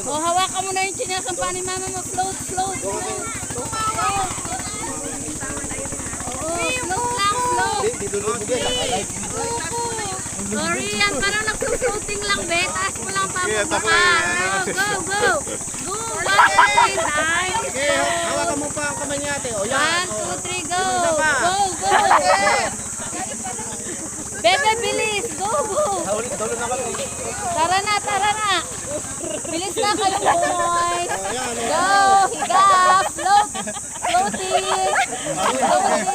O, hawakan mo na yung chinelas ng pani mama mo. Float, float, float. Float. Oo, float lang, float. Sorry, yan parang nagsusuting lang, be. Taas mo lang pa mo baka. Go, go. Go, 1, 2, 3, time. Okay, hawakan mo pa ang kamay niya ate. O yan. 1, 2, 3, go. Go, go. Bebe, bilis. Go, go. Tara na, tara na. Bilis na kayo, boys. Go, higa, float. Floating. Floating.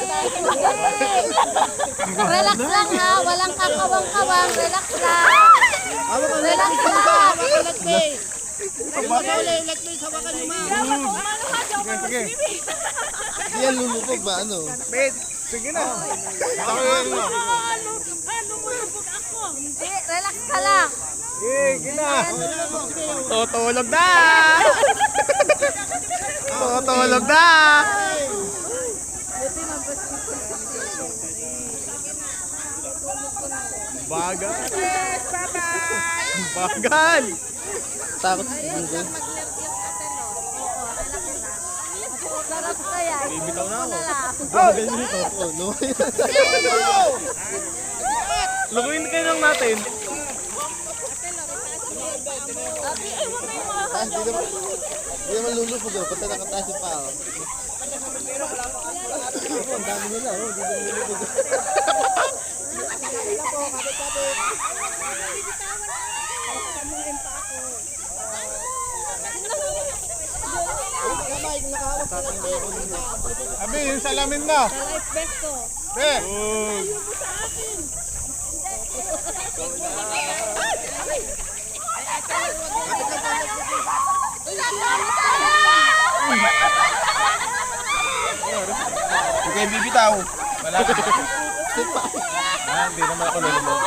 Relax lang ha, walang kakawang-kawang. Relax lang. Relax lang. Hawakan niyo ma. Yan lulupog ba ano? Sige na. Hindi, relax ka lang. Sige na. Tutulog na. Tutulog na. Bagal. Bagal. Takot sa dito. Sarap kaya. Bibitaw na ako. Bagal nito. Oh, no. Lukuin kayo lang natin. Hindi naman lulupog oh. Basta nakataas yung paa. Ang dami nila oh. Hindi naman lulupog. Abi, yung salamin na. Sa life vest ko. Be. Huwag kayong bibitaw. Wala. Hindi naman ako lulubog.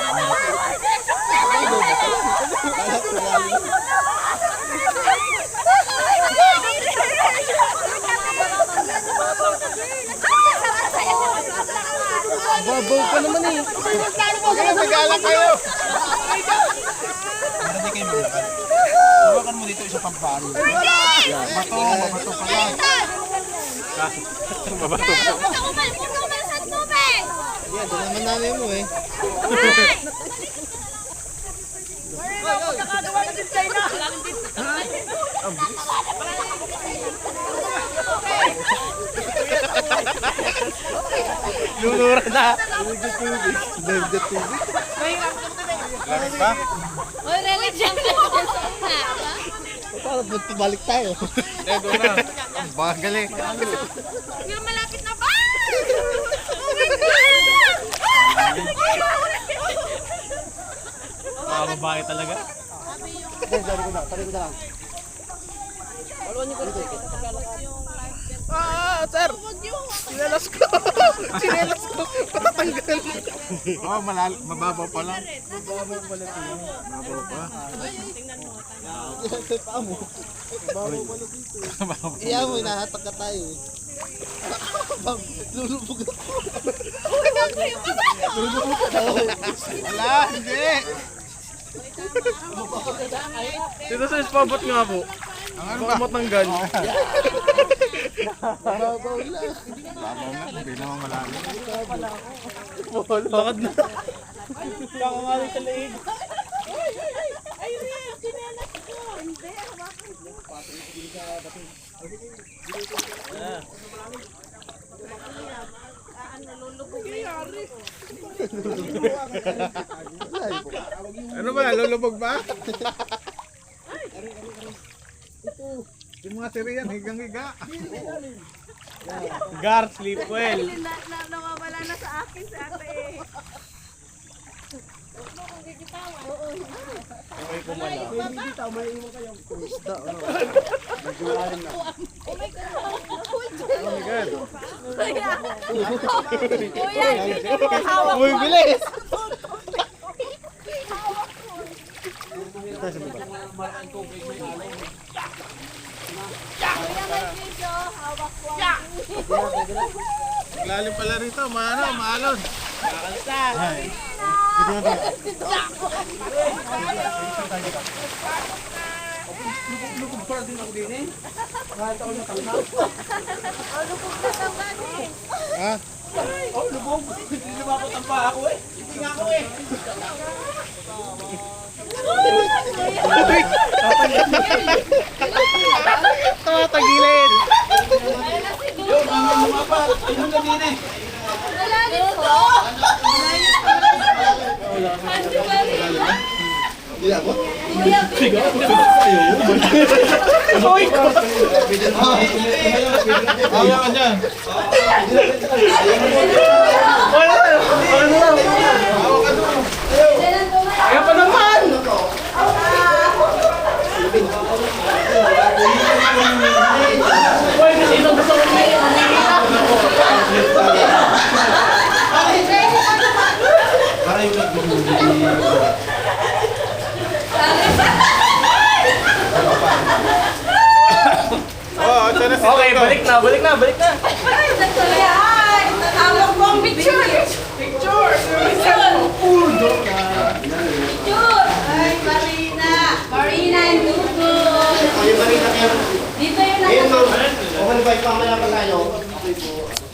Babaw pa naman eh. Nagalang kayo. Hindi kayo maglakad. Hawakan mo dito isa pang paro. Mabato pa lang. Mabato. Yan, doon naman namin mo eh. Lulura na. Dagdag tubig. Lamig ba? Oy, relax lang. Parang balik tayo. Ego na. Ang bagal eh. Yung malapit na ba? Mga babae talaga. Tari ko na lang. Sir! Sinelas ko! Sinelas ko! Patatanggal! Oh, mababaw pa lang. Mababaw pa. Sa paa mo. Babaw pala dito. Iya mo, inahatak ka tayo eh. Lulubog ako. Lulubog ka daw. Wala, hindi! Dito sa ispabot nga po. Ang ano ba? Matanggal. Babaw lang. Babaw na, hindi naman malalim. Bakit na? Kakangali sa leeg. Ano ba? Lulubog ba? Yung mga siriyan, higang-higa. Gar, sleep well. Nawawala na sa akin si ate. Okay, kumala. Oh my God. Kuya, hawak Uy, bilis! video, hawak ko. Lalim pala rito, maalon. Ha? Tumatagilid. Wala dito. Ate Maria. Hindi ako? Kuya, Ayaw ka dyan. Ayaw pa naman. Uy, kasi ito gusto ko Para yung nag-mumuli. Okay, balik na. Tawag mo ang picture. Picture. Ay, Marina. Marina and Google. Ay, Marina kayo. Dito yung Ayun, nasa... ma'am. Okay, bye. Pamaya pa tayo. Okay po.